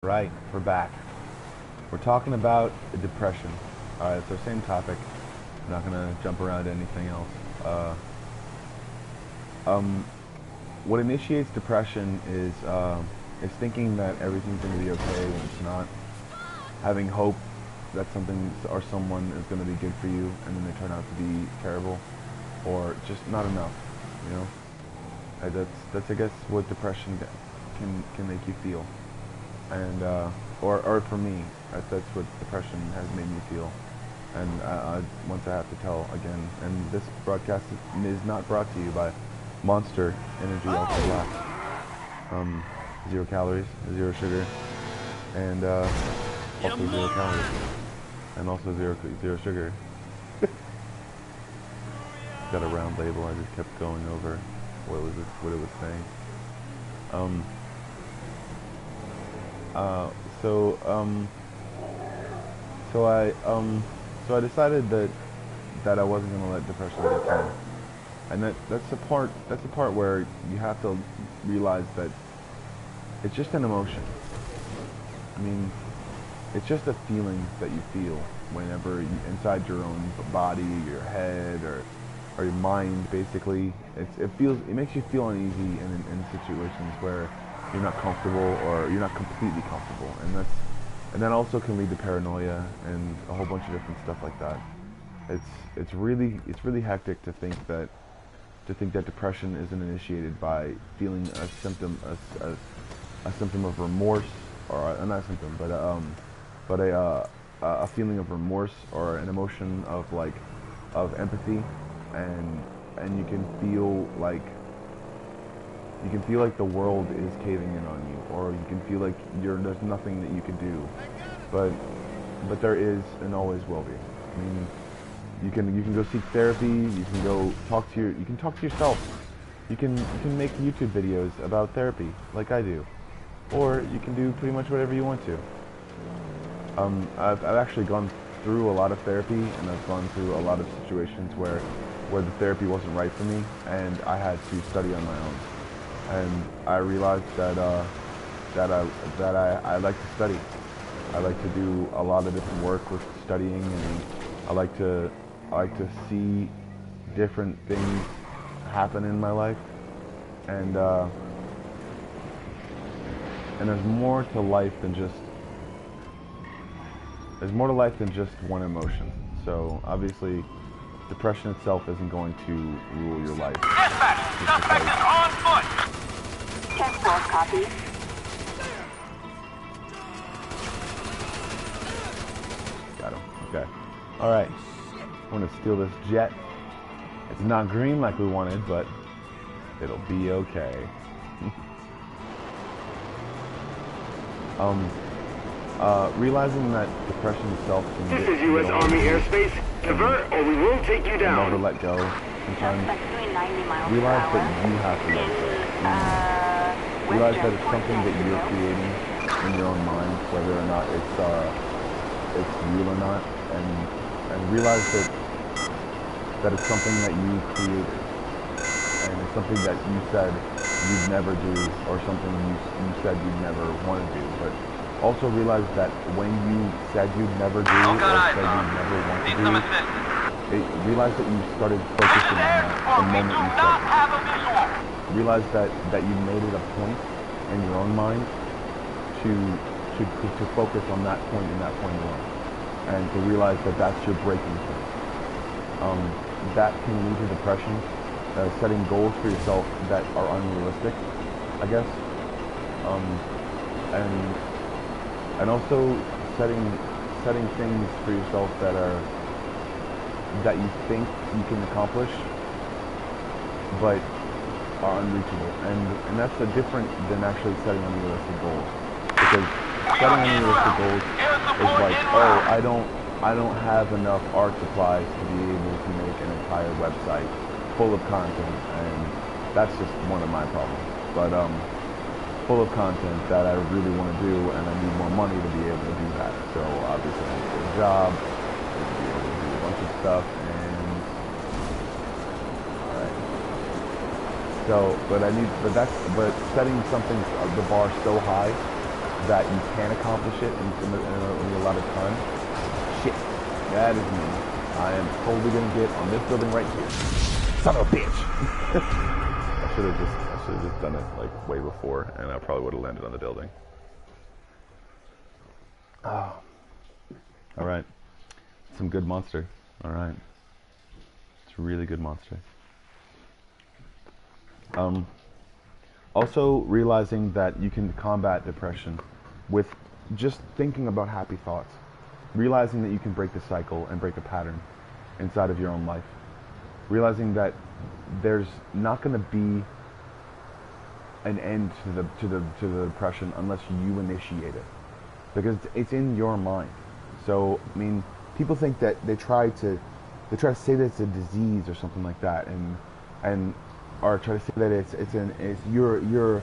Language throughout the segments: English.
Right, we're back. We're talking about depression. Alright, it's our same topic. I'm not gonna jump around to anything else. What initiates depression is thinking that everything's gonna be okay when it's not. Having hope that something or someone is gonna be good for you, and then they turn out to be terrible, or just not enough. You know, that's I guess what depression can make you feel. And or for me, that's what depression has made me feel. And once I have to tell again, and this broadcast is not brought to you by Monster Energy Ultra Black. 0 calories, 0 sugar, and also 0 calories, and also zero sugar. Got a round label. I just kept going over what it was saying. So I decided that I wasn't gonna let depression get to me, and that's the part where you have to realize that it's just an emotion. I mean, it's just a feeling that you feel whenever inside your own body, your head, or your mind. Basically, it makes you feel uneasy in situations where you're not comfortable or you're not completely comfortable, and that also can lead to paranoia and a whole bunch of different stuff like that. It's really hectic to think that depression isn't initiated by feeling a symptom of remorse, or not a symptom, but a feeling of remorse or an emotion of empathy, and you can feel like the world is caving in on you, or you can feel like there's nothing that you can do, but there is and always will be. I mean, you can go seek therapy. You can go talk to yourself. You can make YouTube videos about therapy like I do, or you can do pretty much whatever you want to. I've actually gone through a lot of therapy, and I've gone through a lot of situations where the therapy wasn't right for me, and I had to study on my own. And I realized that I like to study. I like to do a lot of different work with studying, and I like to see different things happen in my life. And there's more to life than just one emotion. So obviously, depression itself isn't going to rule your life. Dispatch, suspect is on foot. 10-4, copy. Got him. Okay. All right. I'm gonna steal this jet. It's not green like we wanted, but it'll be okay. Realizing that depression itself can This is U.S. Army airspace. Divert, or we will take you down. Never let go. Sometimes Doing 90 miles realize per that hour. you have to let go. Realize that it's something that you're creating in your own mind, whether or not it's real or not, and realize that it's something that you created, and it's something that you said you'd never do, or something you said you'd never want to do. But also realize that when you said you'd never do, or said you'd never want to do, realize that you started focusing on that the moment you said it. Realize that you made it a point in your own mind to focus on that point and that point alone, and to realize that that's your breaking point. That can lead to depression, setting goals for yourself that are unrealistic, I guess, and also setting things for yourself that you think you can accomplish, but are unreachable, and that's different than actually setting unrealistic goals. Because setting unrealistic goals is like, oh, I don't have enough art supplies to be able to make an entire website full of content, and that's just one of my problems. But full of content that I really want to do, and I need more money to be able to do that. So obviously I need to get a job, I need to be able to do a bunch of stuff, and alright. So, but setting something, the bar so high that you can accomplish it in a lot of time. Shit, that is me. I am totally gonna get on this building right here. Son of a bitch! I should have just done it like way before, and I probably would have landed on the building. Oh. All right. Some good monster. All right. It's a really good monster. Also realizing that you can combat depression with just thinking about happy thoughts. Realizing that you can break the cycle and break a pattern inside of your own life. Realizing that there's not going to be an end to the depression unless you initiate it, because it's in your mind. So I mean, people think that they try to say that it's a disease or something like that, and or try to say that you're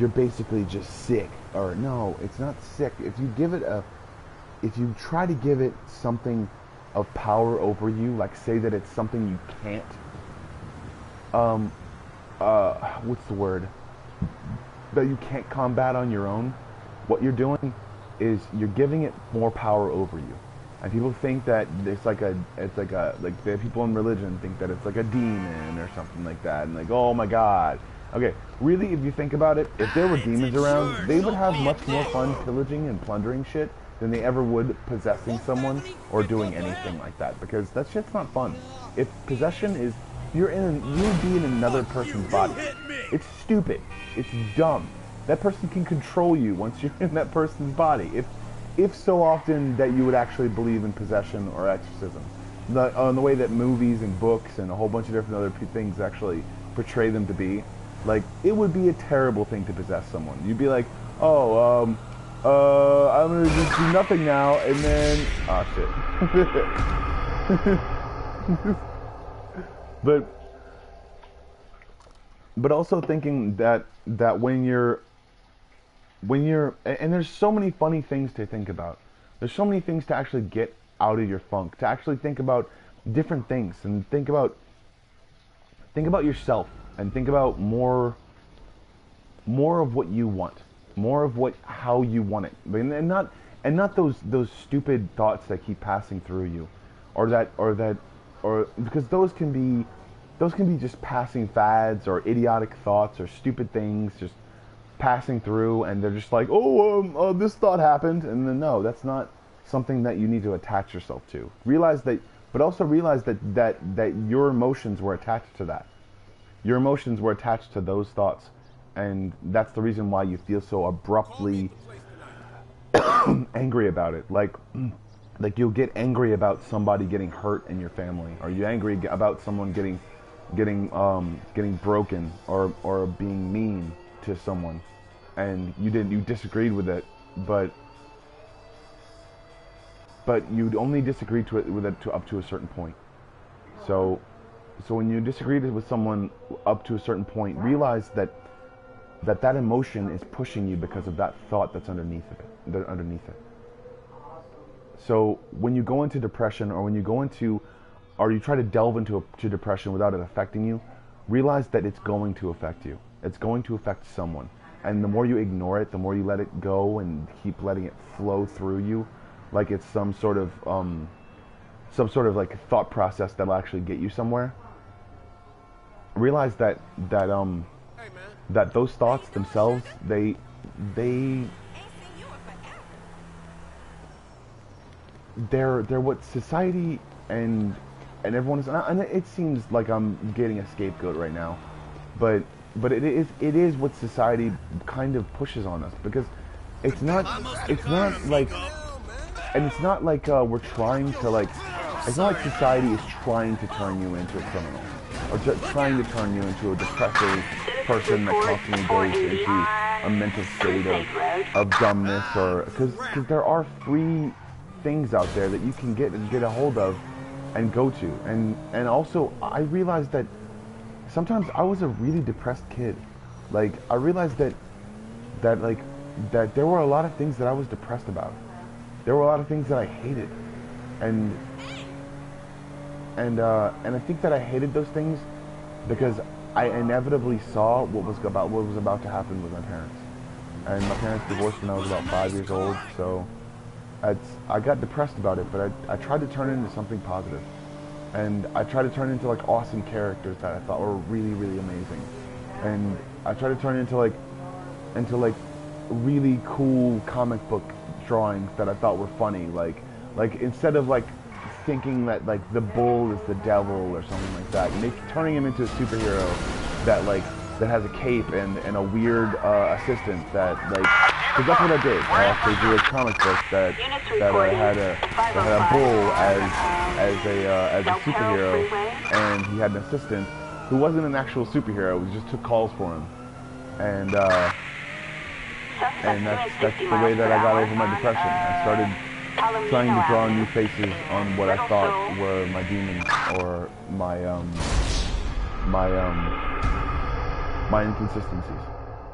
basically just sick. Or no, it's not sick. If you try to give it something of power over you, like say that it's something you can't, what's the word? That you can't combat on your own, what you're doing is you're giving it more power over you. And people think that like the people in religion think that it's like a demon or something like that, and like, oh my god. Okay, really, if you think about it, if there were demons around, they would have much more fun pillaging and plundering shit than they ever would possessing someone or doing anything like that, because that shit's not fun. If possession is, you would be in another person's body. It's stupid. It's dumb. That person can control you once you're in that person's body. If so often that you would actually believe in possession or exorcism. The way that movies and books and a whole bunch of different other things actually portray them to be. Like, it would be a terrible thing to possess someone. You'd be like, oh, I'm gonna just do nothing now, and then, shit. But also thinking that when you're, and there's so many funny things to think about. There's so many things to actually get out of your funk, to actually think about different things, and think about yourself, and think about more of what you want, more of how you want it, and not those stupid thoughts that keep passing through you, or because those can be just passing fads or idiotic thoughts or stupid things just passing through, and they're just like, this thought happened, and then no, that's not something that you need to attach yourself to. Realize that, but also realize that your emotions were attached to that. Your emotions were attached to those thoughts, and that's the reason why you feel so abruptly angry about it. Like you'll get angry about somebody getting hurt in your family, or you're angry about someone getting broken, or being mean to someone, and you disagreed with it, but you only disagreed with it up to a certain point. So when you disagreed with someone up to a certain point, realize that emotion is pushing you because of that thought that's underneath it. So when you go into depression, or you try to delve into depression without it affecting you, realize that it's going to affect you. It's going to affect someone. And the more you ignore it, the more you let it go and keep letting it flow through you, like it's some sort of like thought process that'll actually get you somewhere. Realize that those thoughts themselves, they're what society and everyone is, and it seems like I'm getting a scapegoat right now, but it is what society kind of pushes on us, because it's not like, and it's not like we're trying to, like, it's not like society is trying to turn you into a criminal, or trying to turn you into a depressive person that constantly goes into a mental state of dumbness, or because there are free things out there that you can get a hold of and go to, and also I realized that sometimes I was a really depressed kid. Like, I realized that there were a lot of things that I was depressed about. There were a lot of things that I hated, and I think that I hated those things because I inevitably saw what was about to happen with my parents, and my parents divorced when I was about 5 years old, so I got depressed about it, but I tried to turn it into something positive. And I tried to turn it into like awesome characters that I thought were really, really amazing. And I tried to turn it into like really cool comic book drawings that I thought were funny. Like instead of like thinking that like the bull is the devil or something like that, turning him into a superhero that has a cape and a weird assistant that like, because that's what I did. I actually drew a comic book that had a bull as a superhero, and he had an assistant who wasn't an actual superhero. He just took calls for him, and that's the way that I got over my depression. I started trying to draw new faces on what I thought were my demons or my inconsistencies,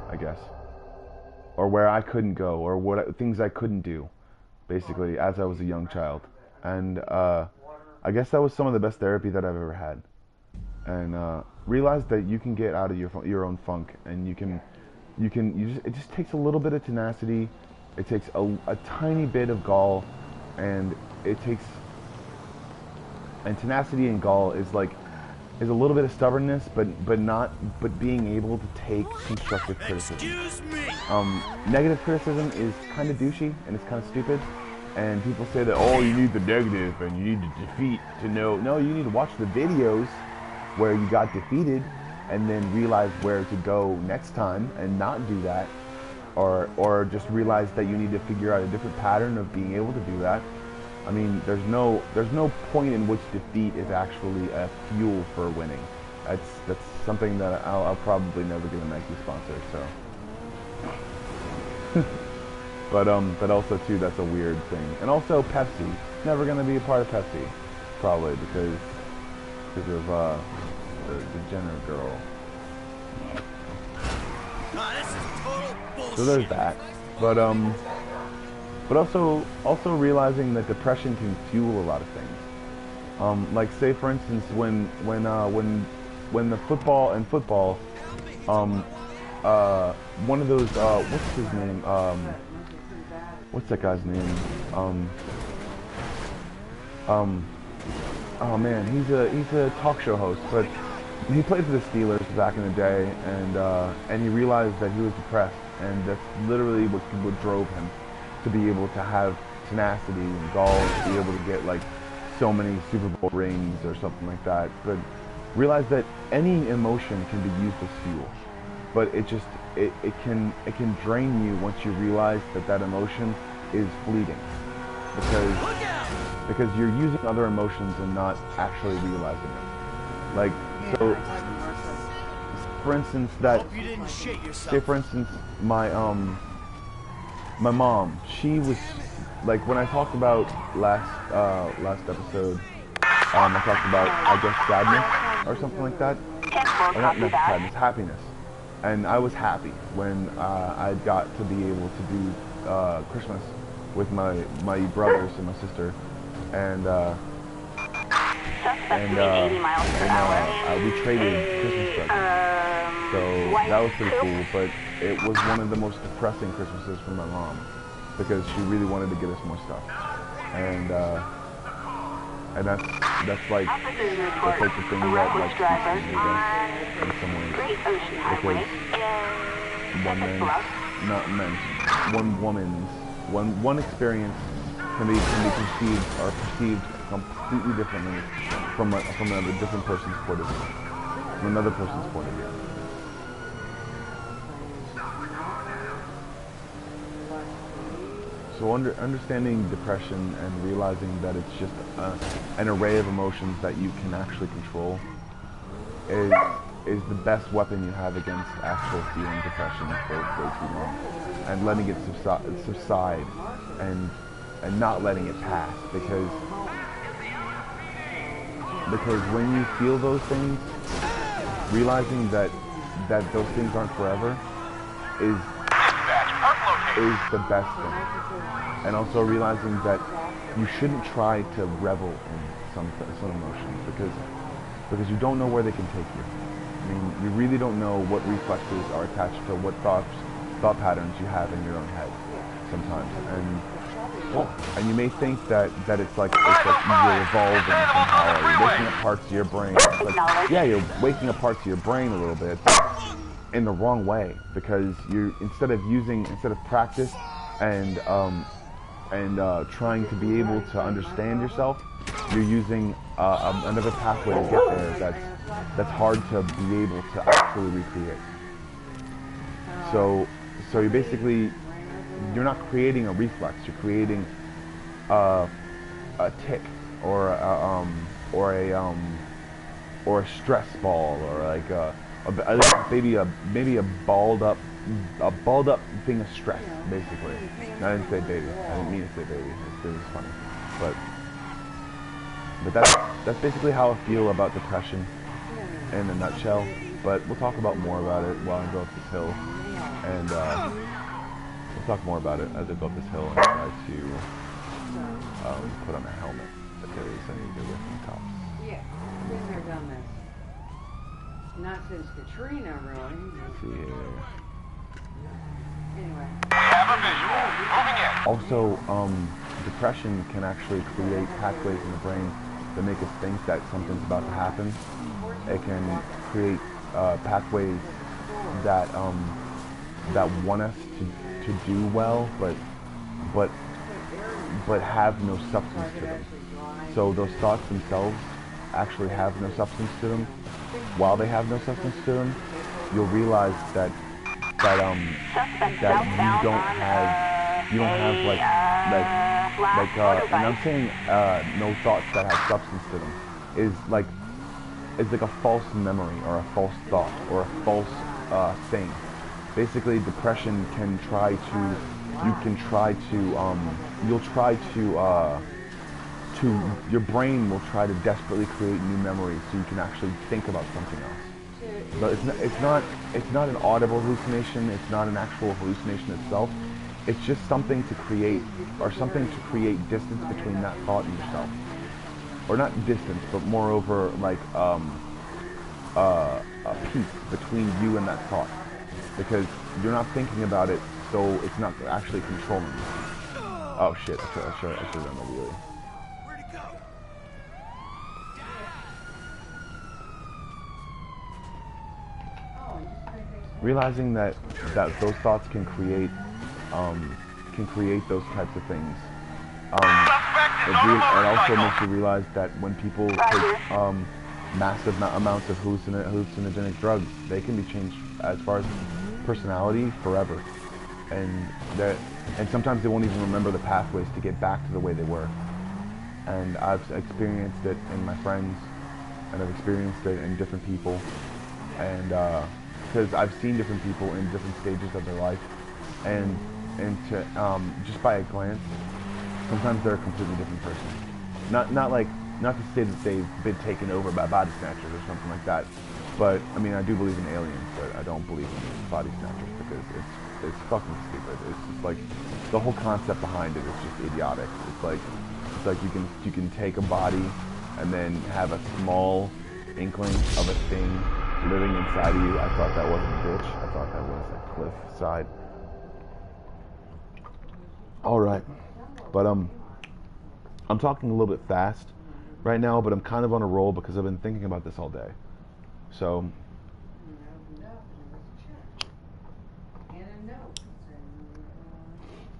I guess, or where I couldn't go, or things I couldn't do, basically, as I was a young child. And I guess that was some of the best therapy that I've ever had. And realized that you can get out of your own funk, and it just takes a little bit of tenacity. It takes a tiny bit of gall, and tenacity and gall is a little bit of stubbornness, but being able to take constructive criticism. Excuse me. Negative criticism is kind of douchey and it's kind of stupid, and people say that, oh, you need the negative and you need to defeat to know. No, you need to watch the videos where you got defeated and then realize where to go next time and not do that, or just realize that you need to figure out a different pattern of being able to do that. I mean, there's no point in which defeat is actually a fuel for winning. That's something that I'll probably never get a Nike sponsor. So, but also too, that's a weird thing. And also Pepsi, never gonna be a part of Pepsi, probably because of the Jenner girl. This is total bullshit. So there's that. But also realizing that depression can fuel a lot of things. Like say for instance when the football, one of those what's his name? What's that guy's name? Oh man, he's a talk show host, but he played for the Steelers back in the day, and he realized that he was depressed, and that's literally what drove him to be able to have tenacity and gall, to be able to get like so many Super Bowl rings or something like that. But realize that any emotion can be used as fuel, but it can drain you once you realize that emotion is fleeting, because you're using other emotions and not actually realizing it. Like, so for instance, say for instance my mom, she was like, when I talked about last episode, I talked about, I guess, sadness or something like that, or not sadness, happiness. And I was happy when I got to be able to do Christmas with my brothers and my sister, and we traded Christmas presents. So that was pretty cool, but it was one of the most depressing Christmases for my mom, because she really wanted to get us more stuff, and that's like the thing that like speaks to me, I guess, in some ways, because one experience can be perceived completely differently from another person's point of view. So understanding depression and realizing that it's just an array of emotions that you can actually control is the best weapon you have against actual feeling depression for way too long, and letting it subside and not letting it pass, because when you feel those things, realizing that those things aren't forever is the best thing. And also realizing that you shouldn't try to revel in some emotions, because you don't know where they can take you. I mean, you really don't know what reflexes are attached to what thoughts thought patterns you have in your own head sometimes, and you may think that it's like you're evolving somehow, or you're waking up parts of your brain. Like, yeah, you're waking up parts of your brain a little bit, in the wrong way, because instead of practice and trying to be able to understand yourself, you're using another pathway to get there that's hard to be able to actually recreate. So you're not creating a reflex, you're creating a tick or a stress ball, or like maybe a balled up thing of stress, basically. I didn't say baby. I didn't mean to say baby. It was funny, but that's basically how I feel about depression in a nutshell. But we'll talk about more about it while I go up this hill, and we'll talk more about it as I go up this hill and try to put on a helmet if there is any good looking cops. Yeah, been there, done this. Not since Katrina, really. Let's see here. Anyway. Have a visual. Moving in. Also, depression can actually create pathways in the brain that make us think that something's about to happen. It can create pathways that want us to do well, but have no substance to them. So those thoughts themselves actually have no substance to them. While they have no substance to them, you'll realize that you don't have like and I'm saying no thoughts that have substance to them is like a false memory or a false thought or a false thing. Basically, depression can try to your brain will try to desperately create new memories so you can actually think about something else. But it's not an audible hallucination. It's not an actual hallucination itself. It's just something to create distance between that thought and yourself, or not distance, but moreover like a peace between you and that thought, because you're not thinking about it, so it's not actually controlling you. Oh shit! I should have done the wheelie. Realizing that those thoughts can create those types of things. It also makes you realize that when people take massive amounts of hallucinogenic drugs, they can be changed as far as personality forever, and sometimes they won't even remember the pathways to get back to the way they were. And I've experienced it in my friends, and I've experienced it in different people, and because I've seen different people in different stages of their life, and to just by a glance, sometimes they're a completely different person. Not to say that they've been taken over by body snatchers or something like that, but I mean, I do believe in aliens, but I don't believe in body snatchers because it's fucking stupid. It's just like the whole concept behind it is just idiotic. It's like you can take a body and then have a small inkling of a thing living inside of you. I thought that wasn't a ditch. I thought that was a cliff side. All right, but I'm talking a little bit fast right now, but I'm kind of on a roll because I've been thinking about this all day. So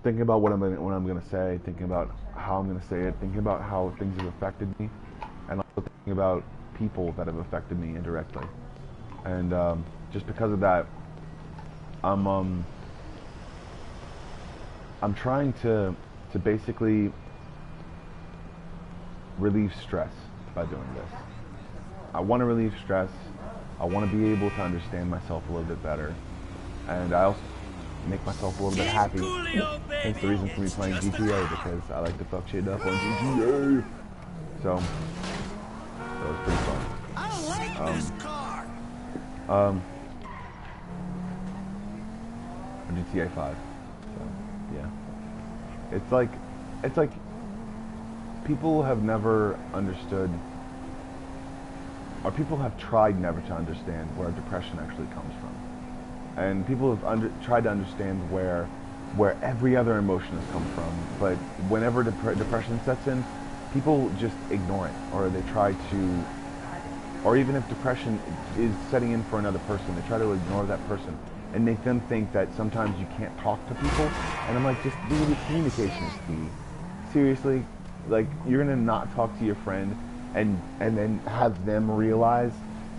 thinking about what I'm going to say, thinking about how I'm going to say it, thinking about how things have affected me, and also thinking about people that have affected me indirectly. And just because of that, I'm trying to basically relieve stress by doing this. I want to relieve stress. I want to be able to understand myself a little bit better, and I also make myself a little bit happy. It's the reason for me playing GTA, because I like to fuck shit up on GTA. So that was pretty fun. I like this car. GTA 5. So yeah, it's like people have never understood, or people have tried never to understand where depression actually comes from. and people have tried to understand where every other emotion has come from. But whenever depression sets in, people just ignore it, or they try to, or even if depression is setting in for another person, they try to ignore that person and make them think that sometimes you can't talk to people. And I'm like, just dude, communication is key. Seriously, like, you're gonna not talk to your friend and then have them realize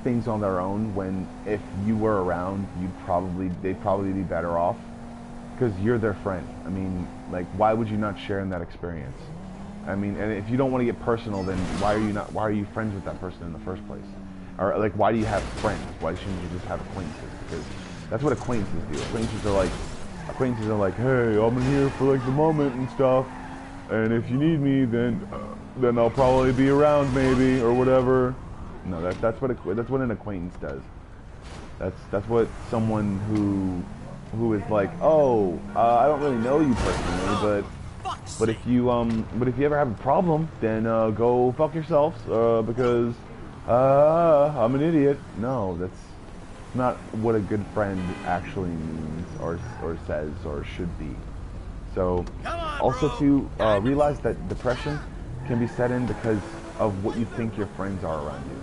things on their own, when if you were around, they'd probably be better off, because you're their friend. I mean, like, why would you not share in that experience? I mean, and if you don't want to get personal, then why are you friends with that person in the first place? Or like, why do you have friends? Why shouldn't you just have acquaintances? Because that's what acquaintances do. Acquaintances are like, hey, I'm here for like the moment and stuff, and if you need me, then I'll probably be around maybe, or whatever. No, that's what an acquaintance does. That's what someone who is like, oh, I don't really know you personally, but if you ever have a problem, then go fuck yourselves, because I'm an idiot. No, that's not what a good friend actually means, or says, or should be. So, also to realize that depression can be set in because of what you think your friends are around you.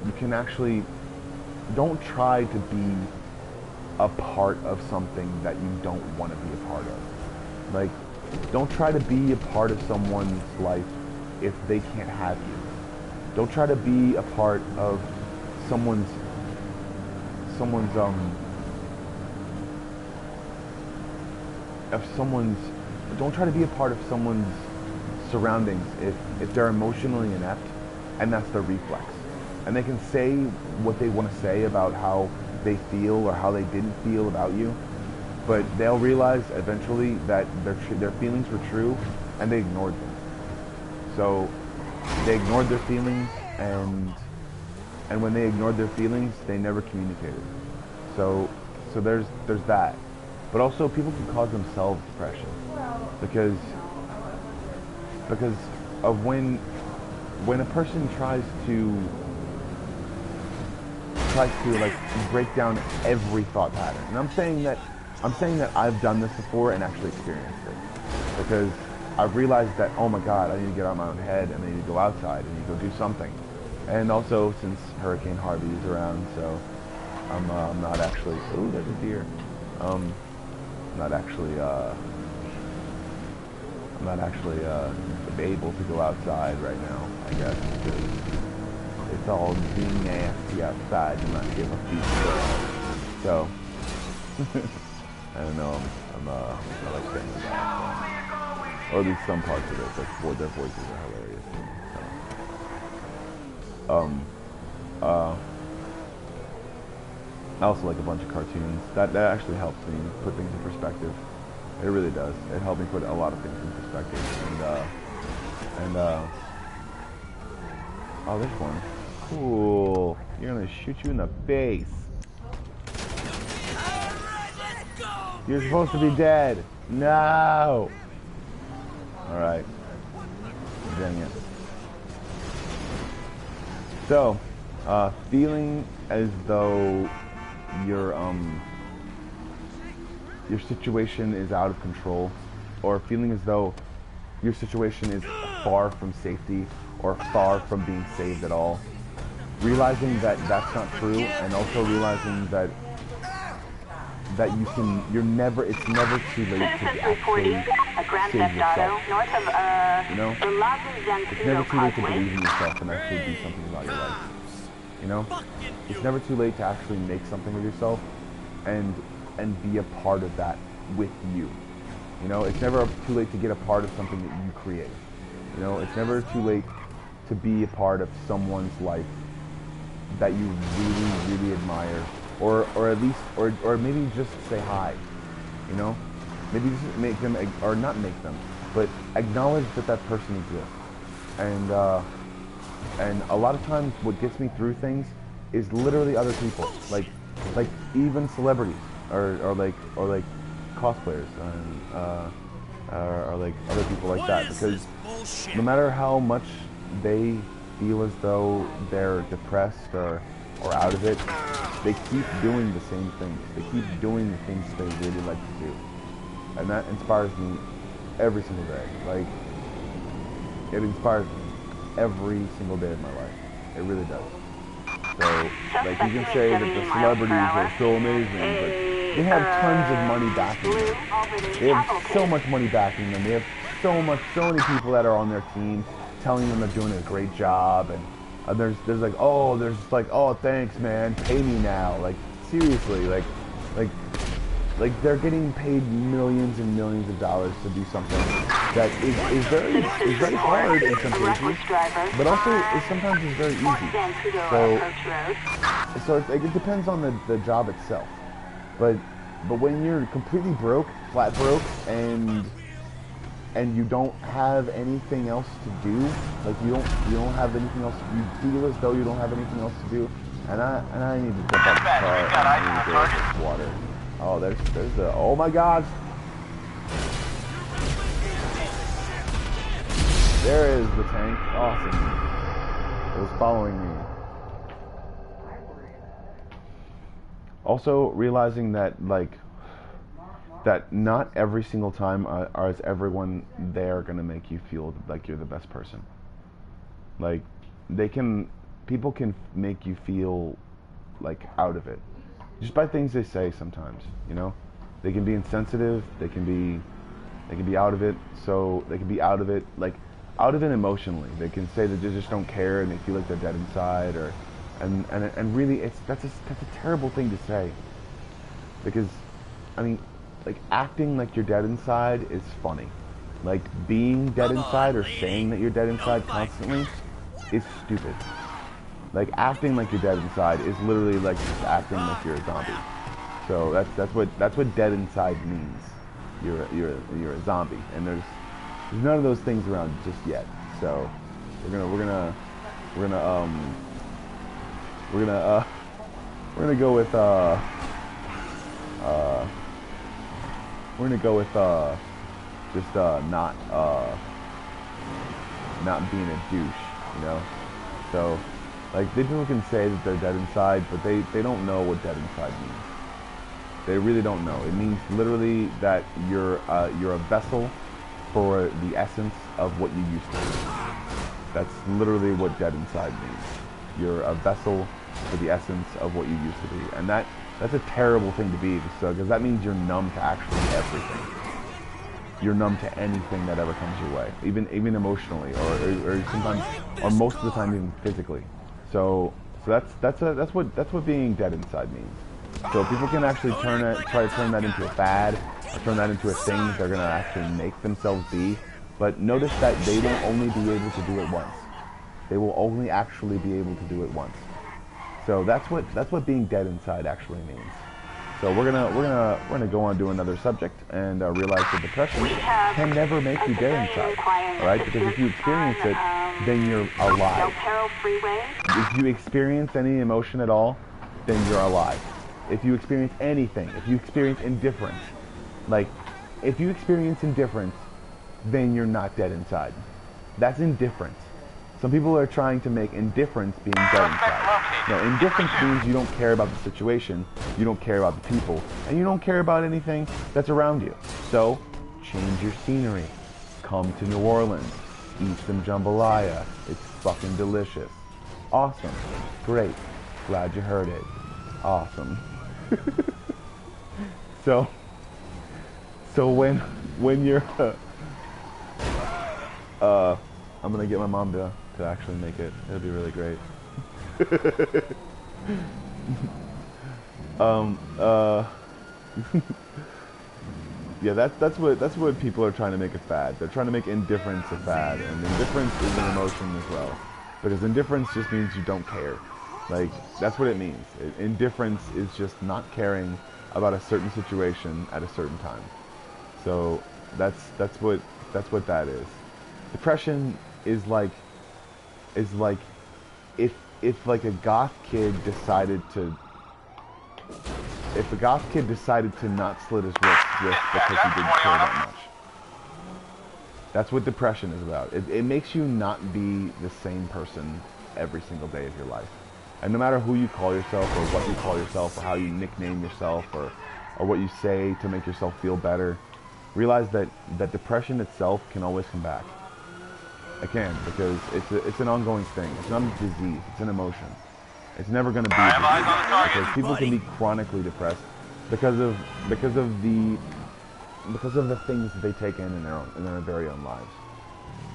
You can actually, don't try to be a part of something that you don't want to be a part of. Like, don't try to be a part of someone's life if they can't have you. Don't try to be a part of someone's don't try to be a part of someone's surroundings if they're emotionally inept, and that's their reflex. And they can say what they want to say about how they feel or how they didn't feel about you, but they'll realize eventually that their feelings were true, and they ignored them. So they ignored their feelings, and when they ignored their feelings, they never communicated. So there's that. But also, people can cause themselves depression because of when a person tries to like break down every thought pattern. And I'm saying that I've done this before and actually experienced it, because I've realized that, oh my God, I need to get out of my own head, and I need to go outside, and need to go do something. And also, since Hurricane Harvey is around, so I'm not actually, ooh, there's a deer. I'm not actually able to go outside right now, I guess, because it's all being nasty outside and not give a feet still. So I don't know, I like saying that, or at least some parts of it. Like, their voices are hilarious. So, I also like a bunch of cartoons. That actually helps me put things in perspective. It really does. It helped me put a lot of things in perspective. And oh, there's one. Cool. You're gonna shoot you in the face. You're supposed to be dead. No. All right. Dang it. So, feeling as though your situation is out of control, or feeling as though your situation is far from safety or far from being saved at all. Realizing that that's not true, and also realizing that it's never too late to actually save yourself. You know? It's never too late to believe in yourself and actually do something about your life. You know? It's never too late to actually make something of yourself and be a part of that with you. You know, it's never too late to get a part of something that you create. You know, it's never too late to be a part of someone's life that you really, really admire, or at least, or maybe just say hi. You know, maybe just make them, or not make them, but acknowledge that person exists. And a lot of times, what gets me through things is literally other people, like even celebrities, or like cosplayers, or like other people like that, because no matter how much they feel as though they're depressed or or out of it, they keep doing the same things. They keep doing the things they really like to do. And that inspires me every single day. Like, it inspires me every single day of my life. It really does. So, like, you can say that the celebrities are so amazing, but they have tons of money backing them. They have so much money backing them. They have so many people that are on their team telling them they're doing a great job, and there's like, oh, thanks, man, pay me now. Like, seriously, like they're getting paid millions and millions of dollars to do something that is very hard in some cases, but also sometimes is very easy. So it depends on the job itself. But when you're completely broke, flat broke, and you don't have anything else to do, like you don't have anything else, you feel as though you don't have anything else to do, and I need to jump out the car and I need to go get water. Oh, there's the, oh my God! There is the tank. Awesome. It was following me. Also realizing that, like, that not every single time is everyone there gonna make you feel like you're the best person. Like, people can make you feel like out of it just by things they say sometimes, you know? They can be insensitive, they can be out of it, so they can be out of it, like, out of it emotionally. They can say that they just don't care and they feel like they're dead inside, or and really that's a terrible thing to say. Because, I mean, like, acting like you're dead inside is funny. Like, being dead inside or saying that you're dead inside constantly is stupid. Like, acting like you're dead inside is literally like just acting like you're a zombie. So that's what dead inside means. You're a zombie, and there's none of those things around just yet. So we're gonna go with just not being a douche, you know. So, like, people can say that they're dead inside, but they don't know what dead inside means. They really don't know. It means literally that you're a vessel for the essence of what you used to be. That's literally what dead inside means. You're a vessel for the essence of what you used to be, and that's a terrible thing to be, because that means you're numb to actually everything. You're numb to anything that ever comes your way, even emotionally, or sometimes, or most of the time, even physically. So that's what being dead inside means. So people can actually try to turn that into a fad, or turn that into a thing that they're gonna actually make themselves be. But notice that they will only be able to do it once. They will only actually be able to do it once. So that's what being dead inside actually means. So we're gonna go on to another subject and realize that depression can never make you dead inside. All right, because if you experience it, then you're alive. If you experience any emotion at all, then you're alive. If you experience anything, if you experience indifference, like, if you experience indifference, then you're not dead inside. That's indifference. Some people are trying to make indifference being dead inside. No, indifference means you don't care about the situation, you don't care about the people, and you don't care about anything that's around you. So, change your scenery. Come to New Orleans. Eat some jambalaya. It's fucking delicious. Awesome. Great. Glad you heard it. Awesome. So when you're I'm gonna get my mom to actually make it. It'll be really great. Yeah, that's what people are trying to make a fad. They're trying to make indifference a fad, and indifference is an emotion as well, because indifference just means you don't care. Like, that's what it means. Indifference is just not caring about a certain situation at a certain time. So that's what that is. Depression is like if like a goth kid decided to not slit his wrist because he didn't care that much. That's what depression is about. It makes you not be the same person every single day of your life. And no matter who you call yourself, or what you call yourself, or how you nickname yourself, or what you say to make yourself feel better, realize that depression itself can always come back. It can, because it's an ongoing thing. It's not a disease. It's an emotion. It's never going to be a disease, because people can be chronically depressed because of the things that they take in their very own lives.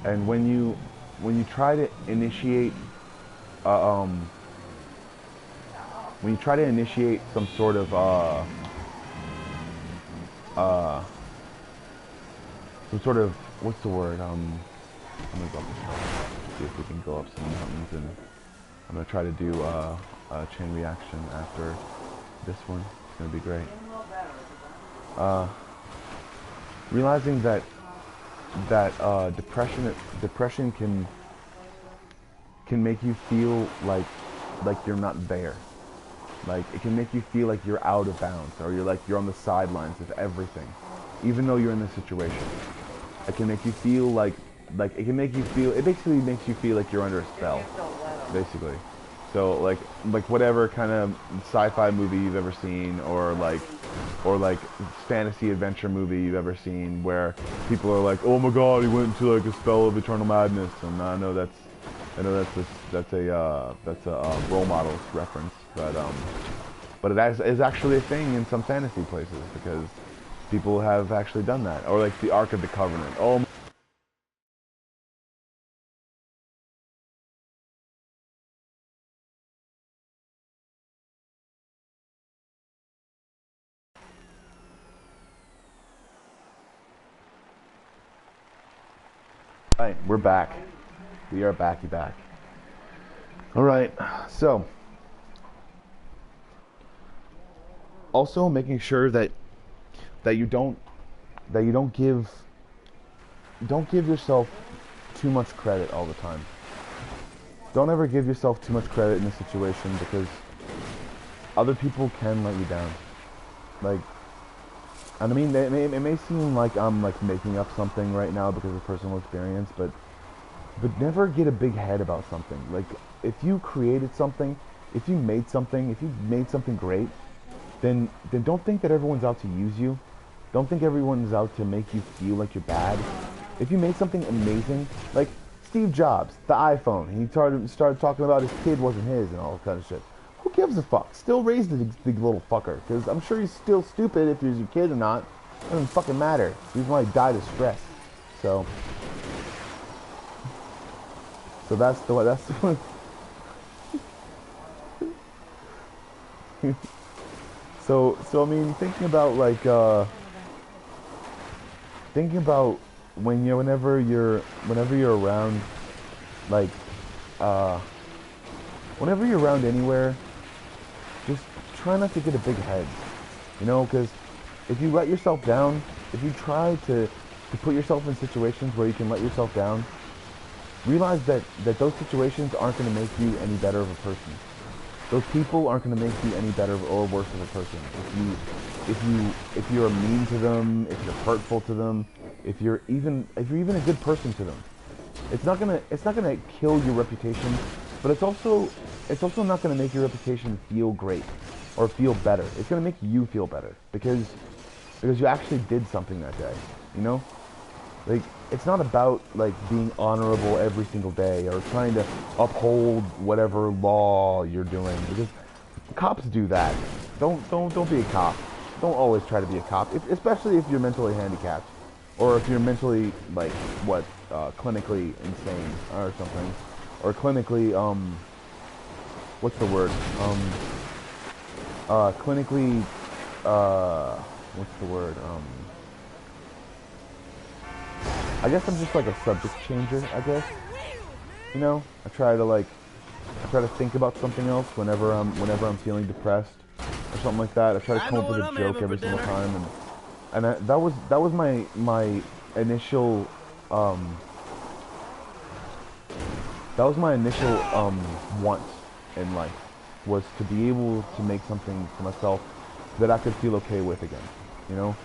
And when you try to initiate some sort of what's the word? I'm gonna go up this, see if we can go up some mountains, and I'm gonna try to do a chain reaction after this one. It's gonna be great. Realizing that depression can make you feel like you're not there. Like, it can make you feel like you're out of bounds, or you're on the sidelines of everything, even though you're in this situation. It can make you feel it basically makes you feel like you're under a spell, basically. So like whatever kind of sci-fi movie you've ever seen, or fantasy adventure movie you've ever seen, where people are like, oh my god, he went into like a spell of eternal madness. And I know that's a role models reference, but it is actually a thing in some fantasy places, because people have actually done that. Or like the Ark of the Covenant. Oh. Alright, we're back. We are back. Alright, so also making sure that you don't give yourself too much credit all the time. Don't ever give yourself too much credit in a situation, because other people can let you down. Like, and I mean, it may seem like I'm like making up something right now because of personal experience, but never get a big head about something. Like, if you created something, if you made something great, then don't think that everyone's out to use you. Don't think everyone's out to make you feel like you're bad. If you made something amazing, like Steve Jobs, the iPhone, he started talking about his kid wasn't his and all that kind of shit. Who gives a fuck? Still raise the big little fucker, because I'm sure he's still stupid if he's your kid or not. It doesn't fucking matter. He's why he died of stress. So that's the one. So I mean, thinking about whenever you're around, like whenever you're around anywhere, just try not to get a big head, you know, because if you let yourself down, if you try to put yourself in situations where you can let yourself down, realize that those situations aren't going to make you any better of a person. Those people aren't going to make you any better or worse of a person. If you're mean to them, if you're hurtful to them, if you're even a good person to them, it's not gonna kill your reputation, but it's also not gonna make your reputation feel great or feel better. It's gonna make you feel better because you actually did something that day, you know? Like, it's not about like being honorable every single day or trying to uphold whatever law you're doing, because cops do that. Don't be a cop. Don't always try to be a cop, especially if you're mentally handicapped, or if you're mentally clinically insane or something, or clinically what's the word? Clinically what's the word? I guess I'm just like a subject changer, I guess. You know, I try to think about something else whenever I'm feeling depressed or something like that. I try to come up with a joke every single time, and that was my initial want in life, was to be able to make something for myself that I could feel okay with again, you know,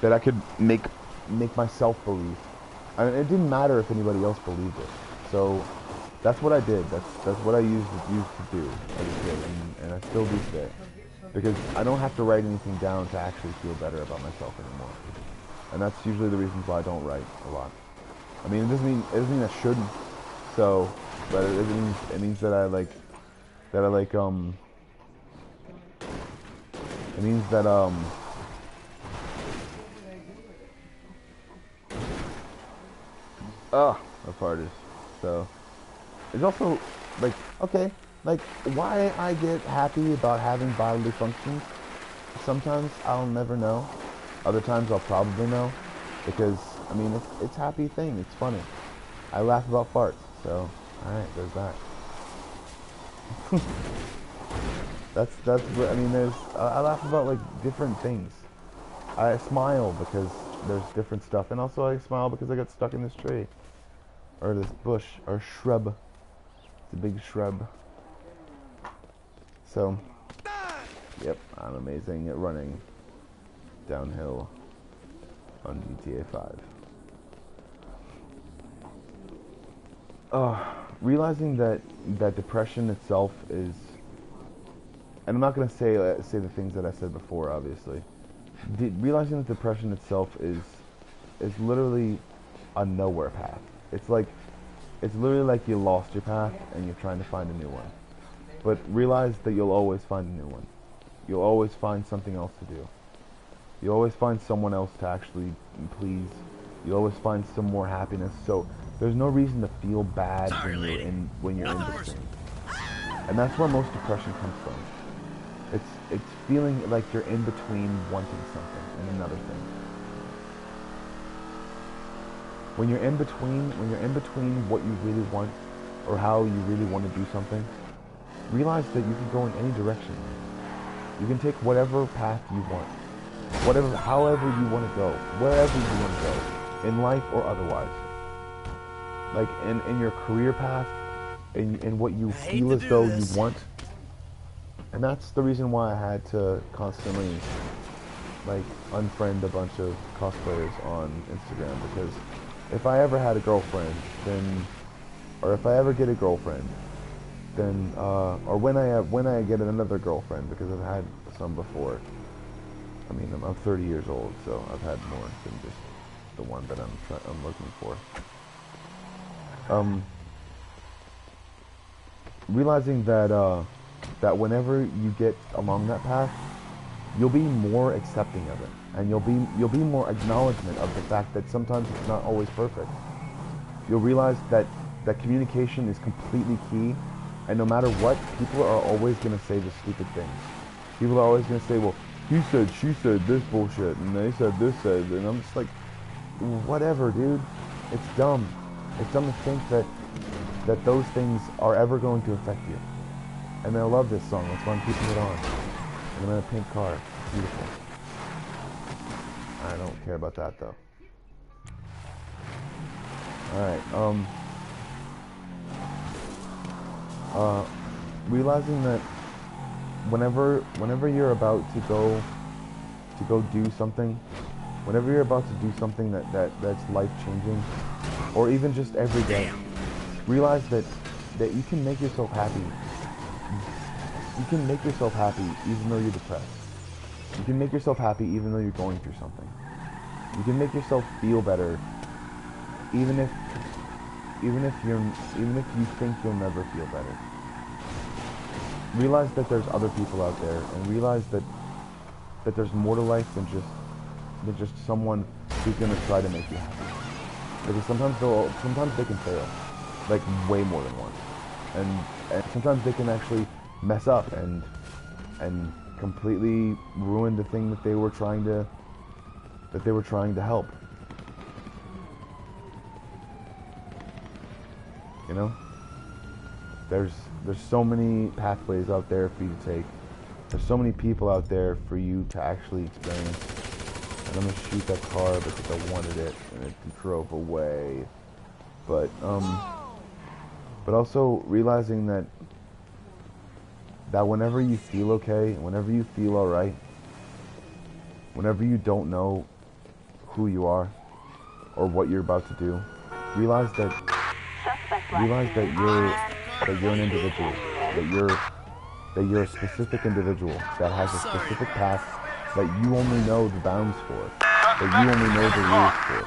that I could make myself believe. And it didn't matter if anybody else believed it. So that's what I did. That's what I used to do as a kid, and I still do today. Because I don't have to write anything down to actually feel better about myself anymore. And that's usually the reasons why I don't write a lot. I mean, it doesn't mean I shouldn't. So, but it means that it means that that part is. So it's also like, okay, like why I get happy about having bodily functions. Sometimes I'll never know. Other times I'll probably know, because I mean it's a happy thing. It's funny. I laugh about farts. So all right, there's that. that's what I mean. I laugh about like different things. I smile because there's different stuff, and also I smile because I got stuck in this tree, or this bush, or shrub. It's a big shrub. So, yep, I'm amazing at running downhill on GTA 5. Realizing that depression itself is, and I'm not gonna say the things that I said before, obviously. Realizing that depression itself is literally a nowhere path. It's literally like you lost your path and you're trying to find a new one. But realize that you'll always find a new one. You'll always find something else to do. You'll always find someone else to actually please. You'll always find some more happiness. So there's no reason to feel bad when you're in between. And that's where most depression comes from. It's feeling like you're in between wanting something and another thing. When you're in between what you really want or how you really want to do something, realize that you can go in any direction. You can take whatever path you want. However you want to go. Wherever you want to go. In life or otherwise. Like in your career path, in what you feel as though you want. And that's the reason why I had to constantly like unfriend a bunch of cosplayers on Instagram, because if I ever had a girlfriend, or if I ever get a girlfriend, then or when I get another girlfriend, because I've had some before. I mean, I'm 30 years old, so I've had more than just the one that I'm looking for. Realizing that whenever you get along that path, you'll be more accepting of it, and you'll be more acknowledgement of the fact that sometimes it's not always perfect. You'll realize that communication is completely key, and no matter what, people are always going to say the stupid things. People are always going to say, well, he said, she said this bullshit, and they said this said, and I'm just like, whatever, dude. It's dumb. It's dumb to think that those things are ever going to affect you. And I love this song. That's why I'm keeping it on. And I'm in a pink car. It's beautiful. I don't care about that though. Alright, realizing that whenever you're about to go do something, whenever you're about to do something that's life-changing, or even just every day, realize that you can make yourself happy. You can make yourself happy even though you're depressed. You can make yourself happy even though you're going through something. You can make yourself feel better even if you think you'll never feel better. Realize that there's other people out there, and realize that there's more to life than just someone who's gonna try to make you happy. Because sometimes they can fail, like way more than once, and sometimes they can actually mess up and completely ruin the thing that they were trying to help. You know, there's so many pathways out there for you to take. There's so many people out there for you to actually experience. And I'm gonna shoot that car because I wanted it and it drove away. But also realizing that whenever you feel okay, whenever you feel alright, whenever you don't know who you are or what you're about to do, realize that Suspect realize that you're an individual, that you're a specific individual that has a specific path that you only know the bounds for, that you only know the rules for.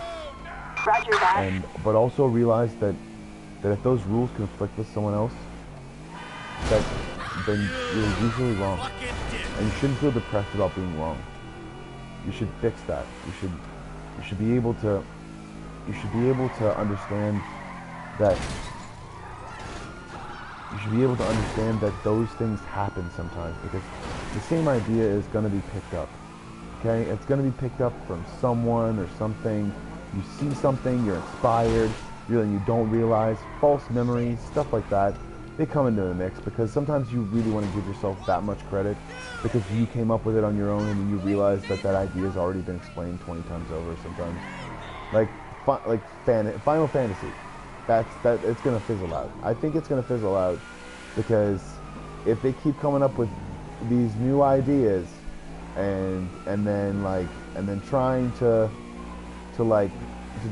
Roger that. But also realize that if those rules conflict with someone else, then you're usually wrong. And you shouldn't feel depressed about being wrong. You should fix that. You should be able to understand that those things happen sometimes, because the same idea is going to be picked up. Okay? It's going to be picked up from someone or something. You see something, you're inspired, you don't realize, false memories, stuff like that. They come into the mix because sometimes you really want to give yourself that much credit because you came up with it on your own, and then you realize that idea has already been explained 20 times over sometimes. Like Final Fantasy. It's gonna fizzle out. I think it's gonna fizzle out because if they keep coming up with these new ideas and then trying to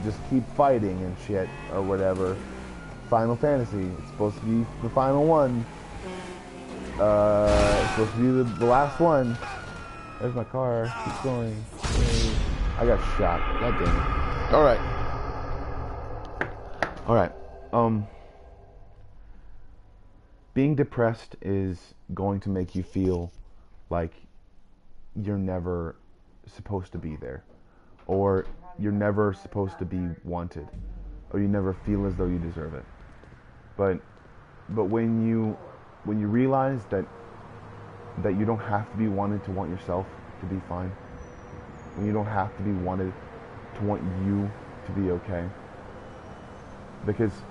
just keep fighting and shit or whatever. Final Fantasy, it's supposed to be the final one. It's supposed to be the last one. There's my car. Keep going. I got shot. God damn it. Alright. Being depressed is going to make you feel like you're never supposed to be there. Or you're never supposed to be wanted. Or you never feel as though you deserve it. But when you realize that you don't have to be wanted to want yourself to be fine, when you don't have to be wanted to want you to be okay, because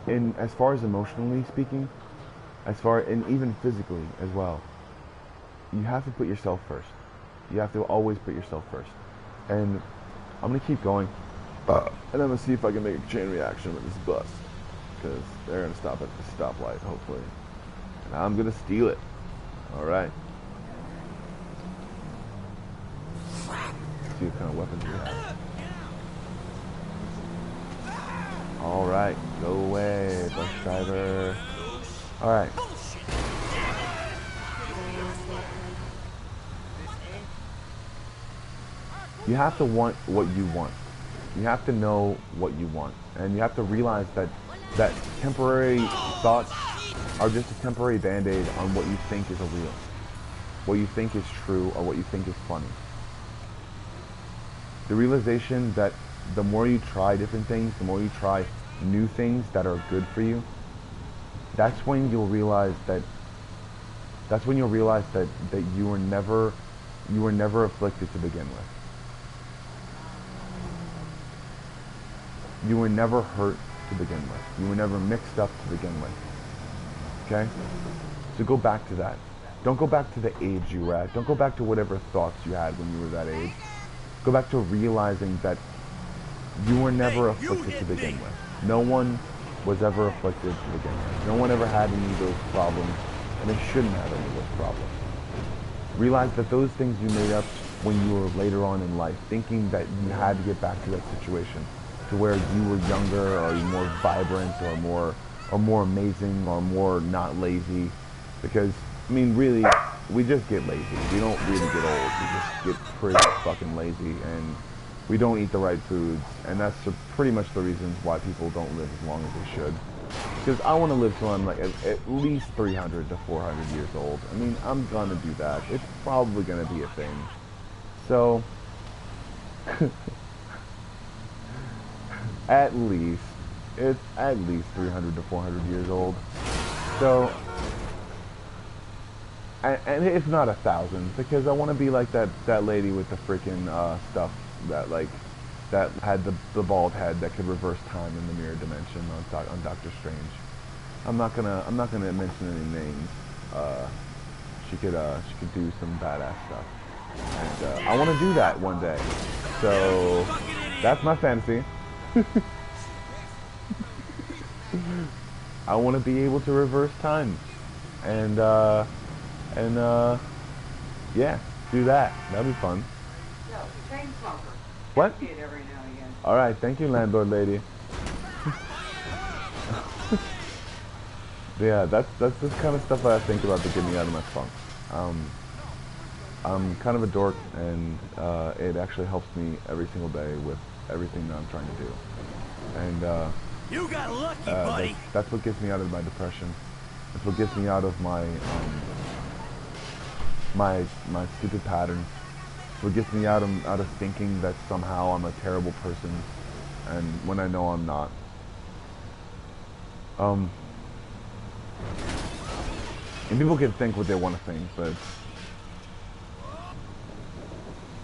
as far as emotionally speaking, and even physically as well, you have to put yourself first. You have to always put yourself first. And I'm gonna keep going. And I'm going to see if I can make a chain reaction with this bus. Because they're going to stop at the stoplight, hopefully. And I'm going to steal it. Alright. See what kind of weapons we have. Alright. Go away, bus driver. Alright. You have to want what you want. You have to know what you want, and you have to realize that temporary thoughts are just a temporary band-aid on what you think is real, what you think is true, or what you think is funny. The realization that the more you try different things, the more you try new things that are good for you, that's when you'll realize that you were never afflicted to begin with. You were never hurt to begin with. You were never mixed up to begin with. Okay? So go back to that. Don't go back to the age you were at. Don't go back to whatever thoughts you had when you were that age. Go back to realizing that you were never afflicted to begin with. No one was ever afflicted to begin with. No one ever had any of those problems, and they shouldn't have any of those problems. Realize that those things you made up when you were later on in life, thinking that you had to get back to that situation, to where you were younger, or more vibrant, or more amazing, or more not lazy. Because, I mean, really, we just get lazy. We don't really get old. We just get pretty fucking lazy, and we don't eat the right foods. And that's pretty much the reasons why people don't live as long as they should. Because I want to live till I'm like at least 300 to 400 years old. I mean, I'm gonna do that. It's probably gonna be a thing. So, it's at least 300 to 400 years old. So, and if not 1,000, because I want to be like that lady with the freaking stuff that had the bald head that could reverse time in the mirror dimension on Doctor Strange. I'm not gonna mention any names. She could do some badass stuff, and I want to do that one day. So that's my fantasy. I want to be able to reverse time, and yeah, do that. That'd be fun. No, chain smoker. What? See it every now and again. All right, thank you, landlord lady. Yeah, that's this kind of stuff that I think about to get me out of my funk. I'm kind of a dork, and it actually helps me every single day with everything that I'm trying to do. And You got lucky, buddy. that's what gets me out of my depression. That's what gets me out of my my stupid patterns. It's what gets me out of thinking that somehow I'm a terrible person, and when I know I'm not. And people can think what they want to think, but...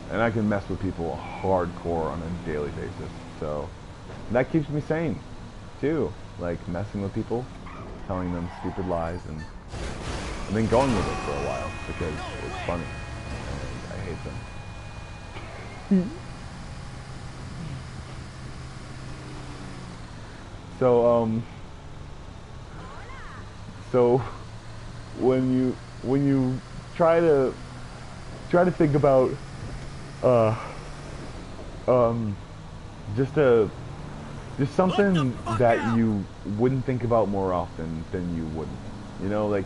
And I can mess with people hardcore on a daily basis, so... That keeps me sane, too. Like, messing with people, telling them stupid lies, and then going with it for a while, because it's funny, and I hate them. So when you try to think about just something that you wouldn't think about more often than you wouldn't, you know, like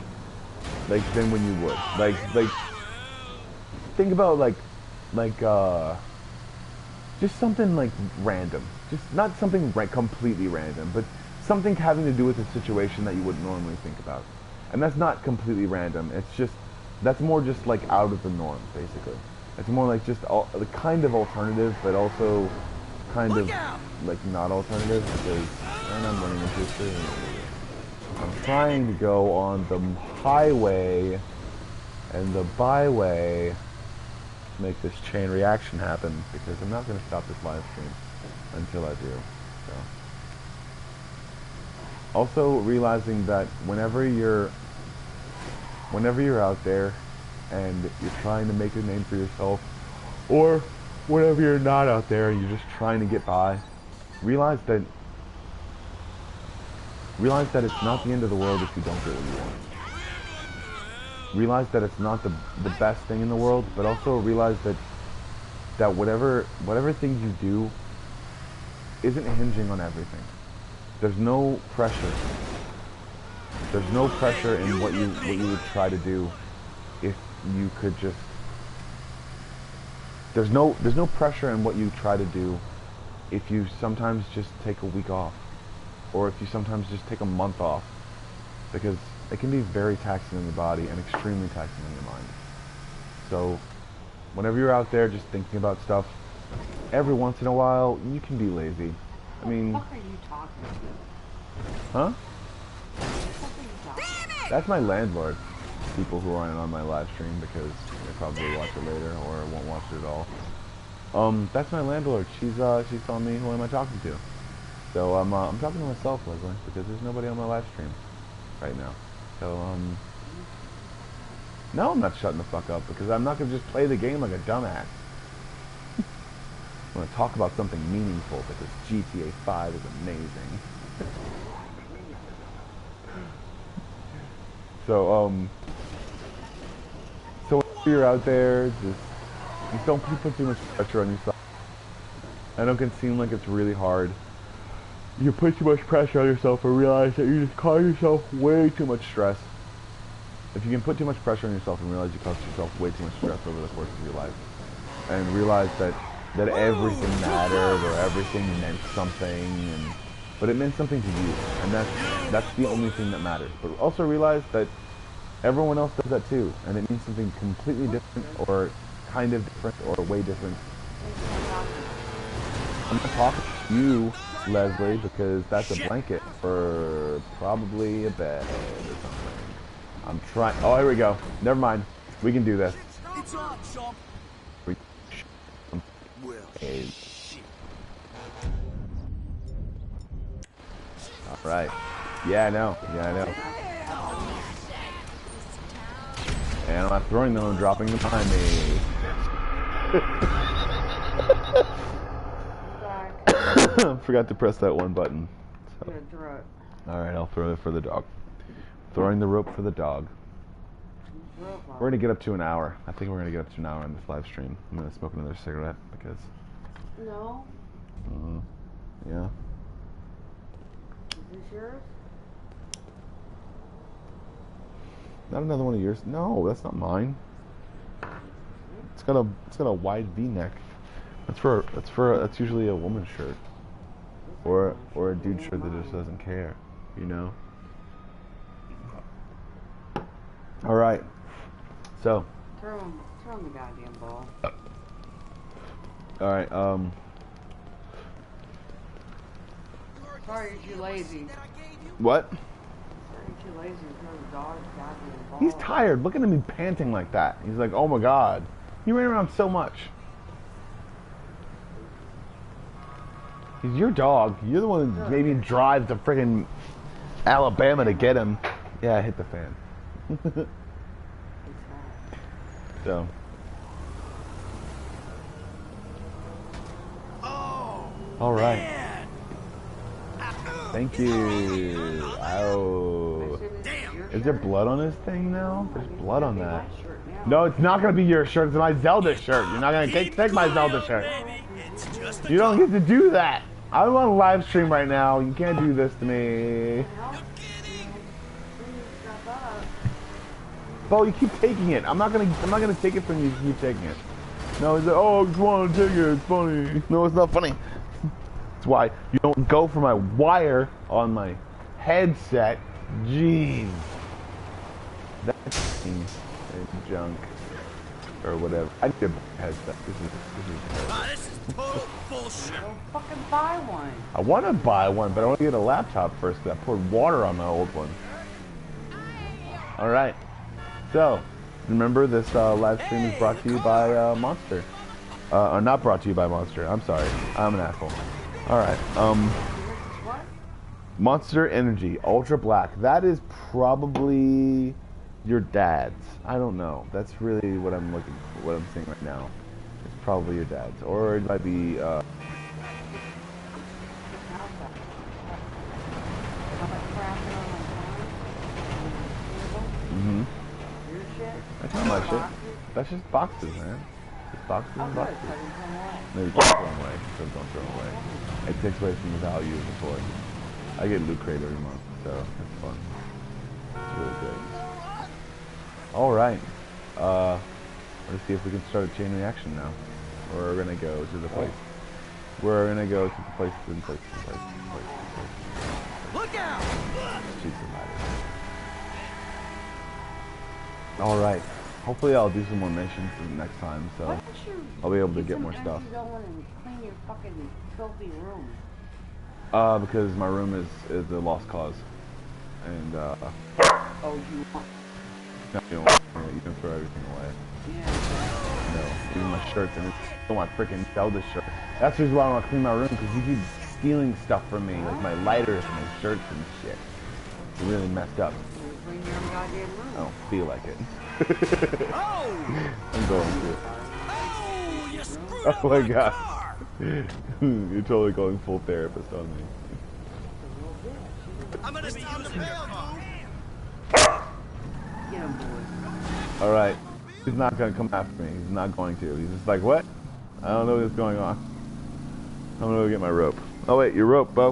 than when you would, like think about just something like random, just not something completely random, but something having to do with a situation that you wouldn't normally think about. And that's not completely random, it's just, that's more just like out of the norm, basically. It's more like just the kind of alternative, but also kind of like not alternative, because, and I'm running into a tree. I'm trying to go on the highway and the byway to make this chain reaction happen, because I'm not going to stop this live stream until I do. So. Also realizing that whenever you're out there and you're trying to make a name for yourself, or whenever you're not out there and you're just trying to get by, realize that it's not the end of the world if you don't get what you want. Realize that it's not the best thing in the world, but also realize that whatever thing you do isn't hinging on everything. There's no pressure. There's no pressure in what you would try to do if you could just... There's no pressure in what you try to do if you sometimes just take a week off, or if you sometimes just take a month off, because it can be very taxing on your body and extremely taxing on your mind. So whenever you're out there just thinking about stuff, every once in a while you can be lazy. I mean, what the fuck are you talking about? huh? What the fuck are you talking about? That's my landlord. People who aren't on my live stream, because they probably watch it later or won't watch it at all. That's my landlord. She's telling me who am I talking to. So I'm talking to myself, Leslie, because there's nobody on my live stream right now. So no, I'm not shutting the fuck up, because I'm not gonna just play the game like a dumbass. I'm gonna talk about something meaningful, because GTA 5 is amazing. So if you're out there, just don't put too much pressure on yourself. I know it can seem like it's really hard. You put too much pressure on yourself and realize that you just cause yourself way too much stress. If you can put too much pressure on yourself and realize you cause yourself way too much stress over the course of your life, and realize that everything mattered, or everything meant something, but it meant something to you, and that's the only thing that matters. But also realize that everyone else does that too, and it means something completely different, or kind of different, or way different. I'm not talking to you, Leslie, because that's a blanket for probably a bed or something. I'm trying. Oh, here we go. Never mind. We can do this. It's on, chump. Well, shit. All right. Yeah, I know. Yeah, I know. And I'm not throwing them, I'm dropping them behind me. Forgot to press that one button. So. Good, throw it. Alright, I'll throw it for the dog. Throwing the rope for the dog. We're going to get up to an hour. I think we're going to get up to an hour on this live stream. I'm going to smoke another cigarette, because... No. Yeah. Is this yours? Not another one of yours. No, that's not mine. It's got a wide V-neck. That's usually a woman's shirt. Or a dude shirt that just doesn't care, you know? Alright. So. Throw him the goddamn ball. Alright, Sorry, you're too lazy. What? Sorry, you're too lazy to throw the dog's goddamn ball. He's tired. Look at him panting like that. He's like, oh my god. You ran around so much. He's your dog. You're the one that maybe drives to friggin' Alabama to get him. Yeah, I hit the fan. So. Oh. Alright. Man. Thank you. Ow. Is there blood on his thing now? There's blood on that. No, it's not gonna be your shirt. It's my Zelda shirt. You're not gonna take my Zelda shirt. You don't get to do that. I'm on a live stream right now. You can't do this to me. Bo, you keep taking it. I'm not gonna take it from you if you keep taking it. No, he's like, oh, I just want to take it. It's funny. No, it's not funny. That's why you don't go for my wire on my headset. Jeez. That's junk. Or whatever. I need a headset. This is total bullshit. Don't fucking buy one. I want to buy one, but I want to get a laptop first because I poured water on my old one. Alright. So, remember this live stream is brought to you by Monster. Or not brought to you by Monster. I'm sorry. I'm an asshole. Alright. Monster Energy Ultra Black. That is probably your dad's. I don't know. That's really what I'm looking for, what I'm seeing right now. It's probably your dad's. Or it might be That's not my shit. That's just boxes, man. Just boxes and boxes. Maybe don't throw them away. Just don't throw them away. It takes away from the value of the toy. I get Loot Crate every month, so it's fun. It's really good. Alright. Let's see if we can start a chain reaction now. We're gonna go to the place. We're gonna go to the place. Look out! Shoot somebody. Alright. Hopefully I'll do some more missions next time, so I'll be able to get more stuff. You don't want to clean your fucking filthy room. Because my room is a lost cause. And, Oh, you want... no, you can throw everything away. Yeah. No, even my shirts, and it's still my freaking Zelda shirt. That's the reason why I want to clean my room, because you keep stealing stuff from me, like my lighters and my shirts and shit. It's really messed up. Clean your goddamn room. I don't feel like it. Oh! I'm going to. Oh, you screwed Oh my god. car. You're totally going full therapist on me. I'm gonna steal the bail, Get him, boys. Alright. He's not going to come after me. He's not going to. He's just like, what? I don't know what's going on. I'm going to go get my rope. Oh wait, your rope, Bo.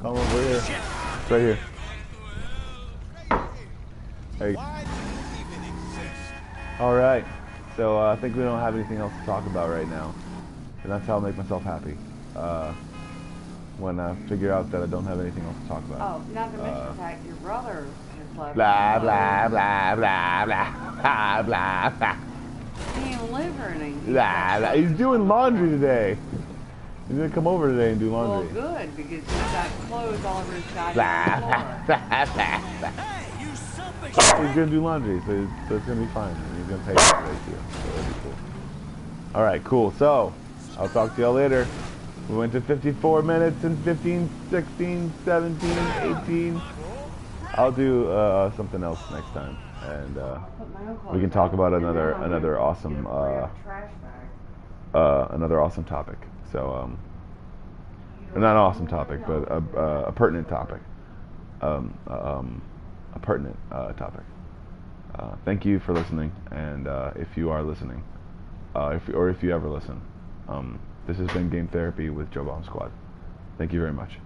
Come over here. It's right here. There you go. Alright. So I think we don't have anything else to talk about right now. And that's how I'll make myself happy. When I figure out that I don't have anything else to talk about. Oh, not to mention the fact your brother has left. Blah, blah, blah, blah, blah, blah, blah, blah. He ain't live or anything. Blah, blah. He's doing laundry today. He's gonna come over today and do Well, laundry. good, because he's got clothes all over his Blah, goddamn blah, floor. blah, blah, blah. Hey, you selfish. He's gonna do laundry, so it's gonna be fine. He's gonna pay for it too, so it'll be cool. Alright, cool. So, I'll talk to y'all later. We went to 54 minutes and 15, 16, 17, 18. I'll do something else next time, and we can talk about another awesome another awesome topic. So not an awesome topic, but a pertinent topic. A pertinent topic. Thank you for listening, and if you are listening, if you ever listen, this has been Game Therapy with Joe Bomb Squad. Thank you very much.